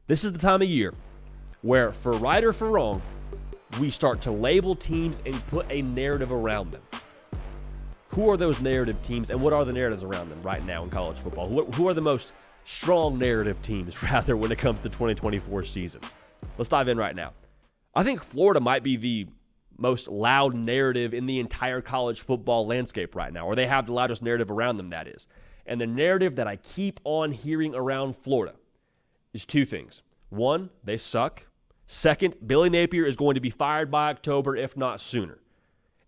This is the time of year where, for right or for wrong, we start to label teams and put a narrative around them. Who are those narrative teams, and what are the narratives around them right now in college football? Who are the most strong narrative teams, rather, when it comes to the 2024 season? Let's dive in right now. I think Florida might be the most loud narrative in the entire college football landscape right now, or they have the loudest narrative around them, that is. And the narrative that I keep on hearing around Florida is two things. One, they suck. Second, Billy Napier is going to be fired by October, if not sooner.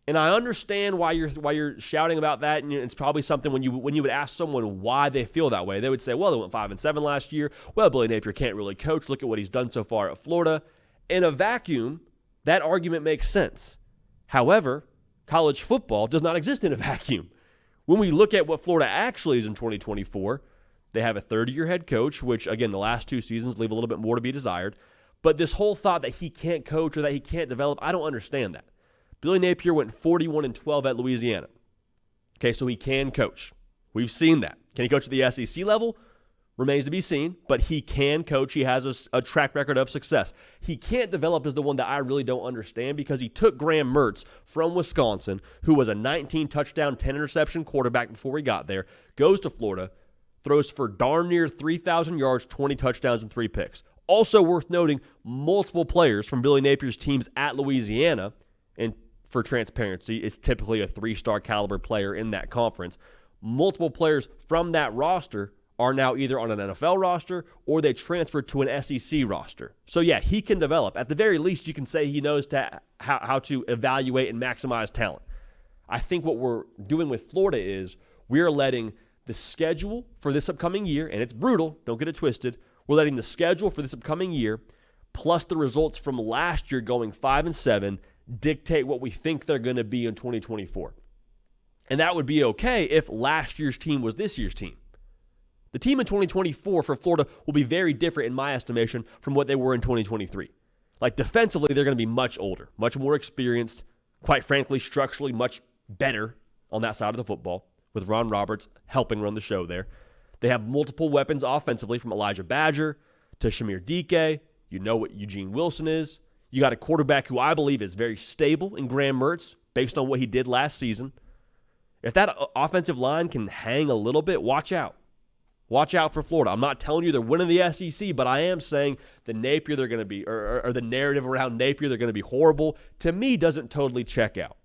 And I understand why you're shouting about that, and it's probably something when you would ask someone why they feel that way, they would say, well, they went 5-7 last year. Well, Billy Napier can't really coach. Look at what he's done so far at Florida. In a vacuum, that argument makes sense. However, college football does not exist in a vacuum. When we look at what Florida actually is in 2024, they have a third-year head coach, which, again, the last two seasons leave a little bit more to be desired. But this whole thought that he can't coach or that he can't develop, I don't understand that. Billy Napier went 41-12 at Louisiana. Okay, so he can coach. We've seen that. Can he coach at the SEC level? Remains to be seen, but he can coach. He has a track record of success. He can't develop is the one that I really don't understand, because he took Graham Mertz from Wisconsin, who was a 19-touchdown, 10-interception quarterback before he got there, goes to Florida, throws for darn near 3,000 yards, 20 touchdowns, and 3 picks. Also worth noting, multiple players from Billy Napier's teams at Louisiana, and for transparency, it's typically a 3-star caliber player in that conference. Multiple players from that roster are now either on an NFL roster or they transfer to an SEC roster. So yeah, he can develop. At the very least, you can say he knows how to evaluate and maximize talent. I think what we're doing with Florida is we're letting the schedule for this upcoming year, and it's brutal, don't get it twisted, we're letting the schedule for this upcoming year plus the results from last year going 5-7 dictate what we think they're going to be in 2024. And that would be okay if last year's team was this year's team. The team in 2024 for Florida will be very different, in my estimation, from what they were in 2023. Like, defensively, they're going to be much older, much more experienced, quite frankly, structurally much better on that side of the football, with Ron Roberts helping run the show there. They have multiple weapons offensively, from Elijah Badger to Shamir Dike. You know what Eugene Wilson is. You got a quarterback who I believe is very stable in Graham Mertz based on what he did last season. If that offensive line can hang a little bit, watch out. Watch out for Florida. I'm not telling you they're winning the SEC, but I am saying the Napier they're going to be, or the narrative around Napier they're going to be horrible, to me doesn't totally check out.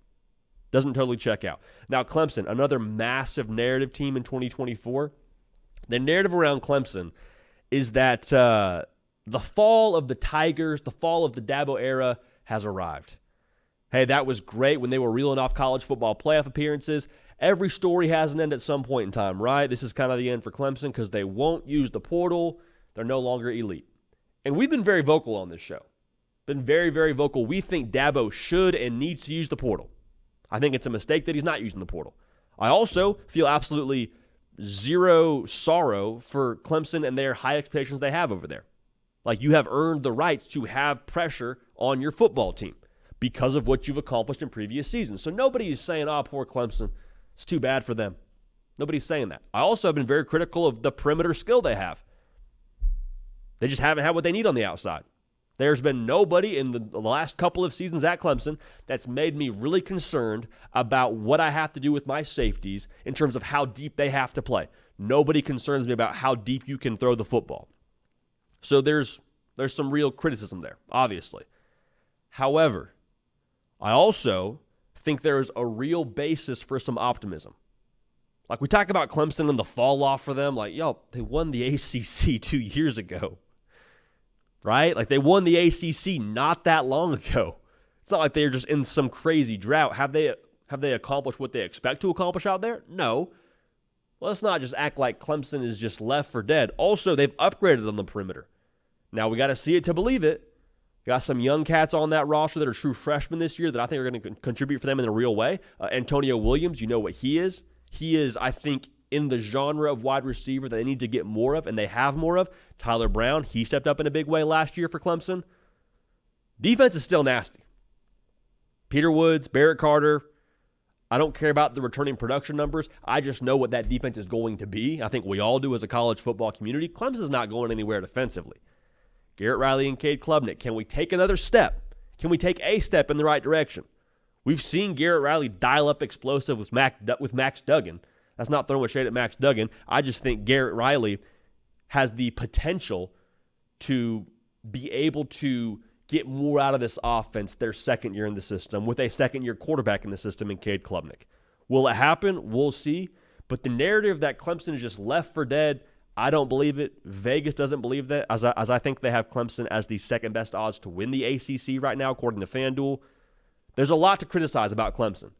Doesn't totally check out. Now, Clemson, another massive narrative team in 2024. The narrative around Clemson is that the fall of the Tigers, the fall of the Dabo era has arrived. Hey, that was great when they were reeling off college football playoff appearances. Every story has an end at some point in time, right? This is kind of the end for Clemson because they won't use the portal. They're no longer elite. And we've been very vocal on this show. Been very, very vocal. We think Dabo should and needs to use the portal. I think it's a mistake that he's not using the portal. I also feel absolutely zero sorrow for Clemson and their high expectations they have over there. Like, you have earned the right to have pressure on your football team because of what you've accomplished in previous seasons. So nobody is saying, oh, poor Clemson, it's too bad for them. Nobody's saying that. I also have been very critical of the perimeter skill they have. They just haven't had what they need on the outside. There's been nobody in the last couple of seasons at Clemson that's made me really concerned about what I have to do with my safeties in terms of how deep they have to play. Nobody concerns me about how deep you can throw the football. So there's some real criticism there, obviously. However, I also think there is a real basis for some optimism. Like, we talk about Clemson and the fall off for them. Like, yo, they won the ACC 2 years ago, right? Like, they won the ACC not that long ago. It's not like they're just in some crazy drought. Have they accomplished what they expect to accomplish out there? No. Let's not just act like Clemson is just left for dead. Also, they've upgraded on the perimeter. Now, we got to see it to believe it. Got some young cats on that roster that are true freshmen this year that I think are going to contribute for them in a real way. Antonio Williams, you know what he is. He is, I think, in the genre of wide receiver that they need to get more of, and they have more of. Tyler Brown, he stepped up in a big way last year for Clemson. Defense is still nasty. Peter Woods, Barrett Carter, I don't care about the returning production numbers. I just know what that defense is going to be. I think we all do as a college football community. Clemson's not going anywhere defensively. Garrett Riley and Cade Klubnik. Can we take another step? Can we take a step in the right direction? We've seen Garrett Riley dial up explosive with Max Duggan. That's not throwing shade at Max Duggan. I just think Garrett Riley has the potential to be able to get more out of this offense their second year in the system with a second-year quarterback in the system in Cade Klubnik. Will it happen? We'll see. But the narrative that Clemson is just left for dead, I don't believe it. Vegas doesn't believe that, as I think they have Clemson as the second-best odds to win the ACC right now, according to FanDuel. There's a lot to criticize about Clemson.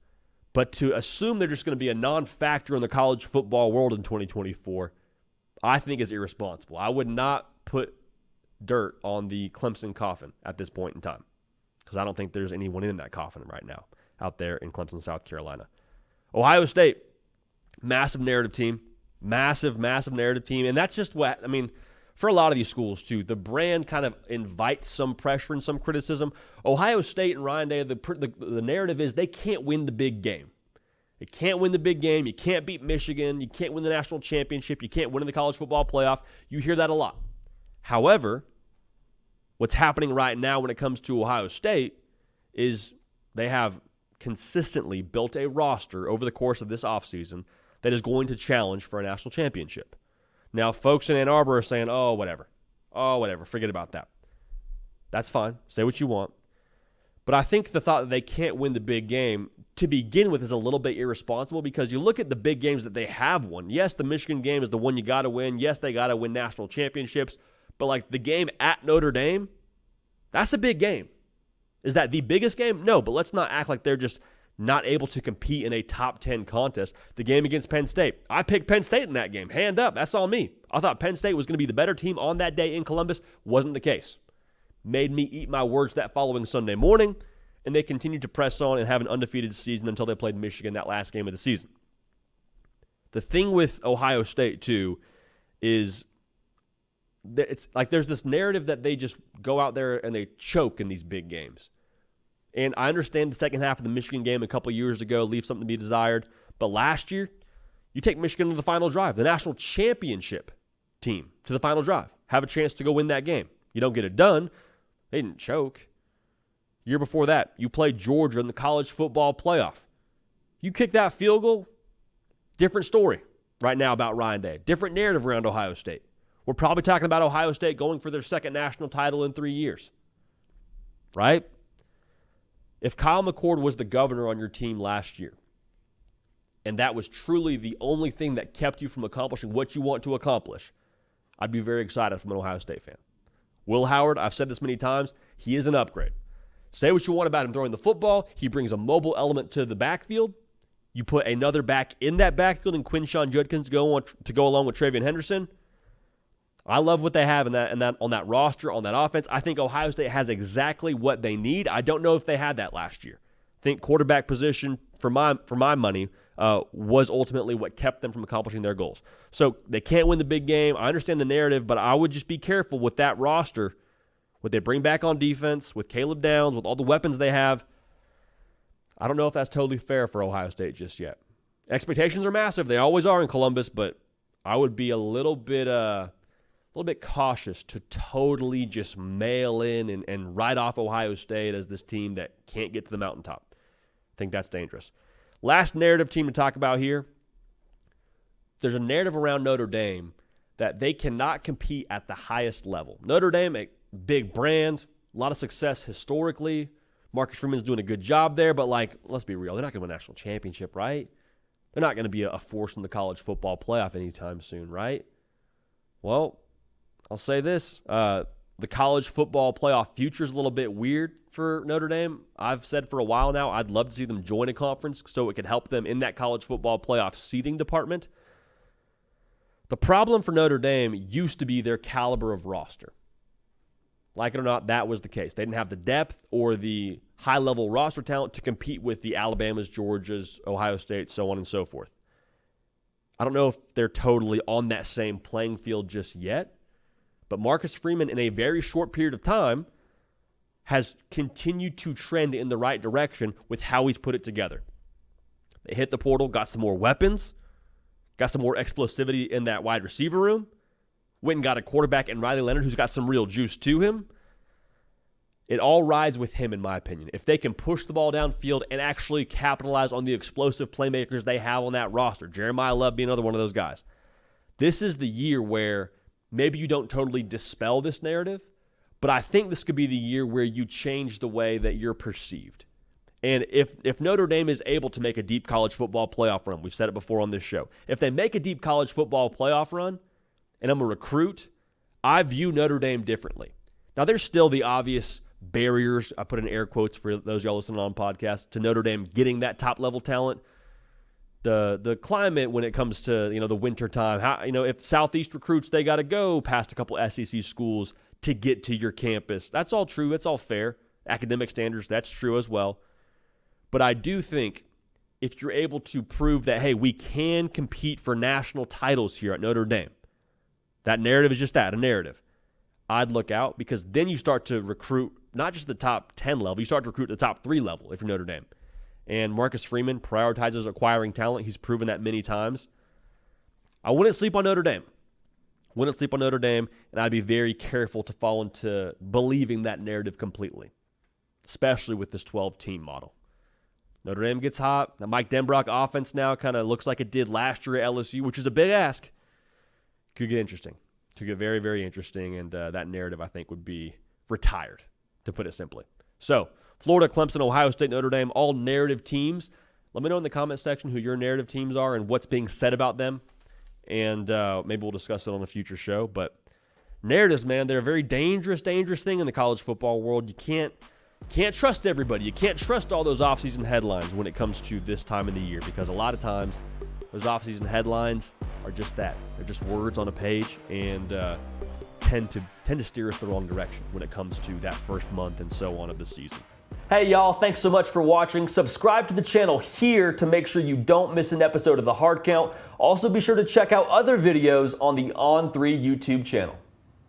But to assume they're just going to be a non-factor in the college football world in 2024, I think is irresponsible. I would not put dirt on the Clemson coffin at this point in time because I don't think there's anyone in that coffin right now out there in Clemson, South Carolina. Ohio State, massive narrative team. Massive narrative team. And that's just what, for a lot of these schools, too, the brand kind of invites some pressure and some criticism. Ohio State and Ryan Day, the narrative is they can't win the big game. They can't win the big game. You can't beat Michigan. You can't win the national championship. You can't win in the college football playoff. You hear that a lot. However, what's happening right now when it comes to Ohio State is they have consistently built a roster over the course of this offseason that is going to challenge for a national championship. Now, folks in Ann Arbor are saying, oh, whatever, forget about that. That's fine. Say what you want. But I think the thought that they can't win the big game to begin with is a little bit irresponsible because you look at the big games that they have won. Yes, the Michigan game is the one you got to win. Yes, they got to win national championships. But like the game at Notre Dame, that's a big game. Is that the biggest game? No, but let's not act like they're just not able to compete in a top 10 contest. The game against Penn State. I picked Penn State in that game. Hand up. That's all me. I thought Penn State was going to be the better team on that day in Columbus. Wasn't the case. Made me eat my words that following Sunday morning, and they continued to press on and have an undefeated season until they played Michigan that last game of the season. The thing with Ohio State, too, is it's like there's this narrative that they just go out there and they choke in these big games. And I understand the second half of the Michigan game a couple years ago leaves something to be desired. But last year, you take Michigan to the final drive, the national championship team to the final drive, have a chance to go win that game. You don't get it done. They didn't choke. Year before that, you played Georgia in the college football playoff. You kick that field goal, different story right now about Ryan Day. Different narrative around Ohio State. We're probably talking about Ohio State going for their second national title in 3 years. Right? If Kyle McCord was the governor on your team last year, and that was truly the only thing that kept you from accomplishing what you want to accomplish, I'd be very excited from an Ohio State fan. Will Howard, I've said this many times, he is an upgrade. Say what you want about him throwing the football. He brings a mobile element to the backfield. You put another back in that backfield and Quinshon Judkins to go along with Travion Henderson. I love what they have on that roster, on that offense. I think Ohio State has exactly what they need. I don't know if they had that last year. I think quarterback position, for my money, was ultimately what kept them from accomplishing their goals. So they can't win the big game. I understand the narrative, but I would just be careful with that roster, what they bring back on defense, with Caleb Downs, with all the weapons they have. I don't know if that's totally fair for Ohio State just yet. Expectations are massive. They always are in Columbus, but I would be a little bit cautious to totally just mail in and write off Ohio State as this team that can't get to the mountaintop. I think that's dangerous. Last narrative team to talk about here. There's a narrative around Notre Dame that they cannot compete at the highest level. Notre Dame, a big brand, a lot of success historically. Marcus Freeman's doing a good job there, but let's be real. They're not going to win a national championship, right? They're not going to be a force in the college football playoff anytime soon, right? Well, I'll say this. The college football playoff future is a little bit weird for Notre Dame. I've said for a while now I'd love to see them join a conference so it could help them in that college football playoff seeding department. The problem for Notre Dame used to be their caliber of roster. Like it or not, that was the case. They didn't have the depth or the high-level roster talent to compete with the Alabamas, Georgias, Ohio State, so on and so forth. I don't know if they're totally on that same playing field just yet, but Marcus Freeman, in a very short period of time, has continued to trend in the right direction with how he's put it together. They hit the portal, got some more weapons, got some more explosivity in that wide receiver room. went and got a quarterback in Riley Leonard who's got some real juice to him. It all rides with him, in my opinion. If they can push the ball downfield and actually capitalize on the explosive playmakers they have on that roster, Jeremiah Love being another one of those guys, this is the year where maybe you don't totally dispel this narrative, but I think this could be the year where you change the way that you're perceived. And if Notre Dame is able to make a deep college football playoff run, we've said it before on this show, if they make a deep college football playoff run, and I'm a recruit, I view Notre Dame differently. Now, there's still the obvious barriers, I put in air quotes for those y'all listening on podcasts, to Notre Dame getting that top-level talent. The climate when it comes to, the winter time, how, if Southeast recruits, they got to go past a couple SEC schools to get to your campus. That's all true. That's all fair. Academic standards, that's true as well. But I do think if you're able to prove that, hey, we can compete for national titles here at Notre Dame, that narrative is just that, a narrative, I'd look out, because then you start to recruit not just the top 10 level, you start to recruit the top 3 level if you're Notre Dame. And Marcus Freeman prioritizes acquiring talent. He's proven that many times. I wouldn't sleep on Notre Dame. And I'd be very careful to fall into believing that narrative completely, especially with this 12-team model. Notre Dame gets hot. The Mike Denbrock offense now kind of looks like it did last year at LSU, which is a big ask. Could get interesting. Could get very, very interesting, and that narrative, I think, would be retired, to put it simply. So, Florida, Clemson, Ohio State, Notre Dame, all narrative teams. Let me know in the comment section who your narrative teams are and what's being said about them, and maybe we'll discuss it on a future show. But narratives, man, they're a very dangerous, dangerous thing in the college football world. You can't trust everybody. You can't trust all those offseason headlines when it comes to this time of the year, because a lot of times those offseason headlines are just that. They're just words on a page, and tend to steer us the wrong direction when it comes to that first month and so on of the season. Hey y'all, thanks so much for watching. Subscribe to the channel here to make sure you don't miss an episode of The Hard Count. Also be sure to check out other videos on the On3 YouTube channel.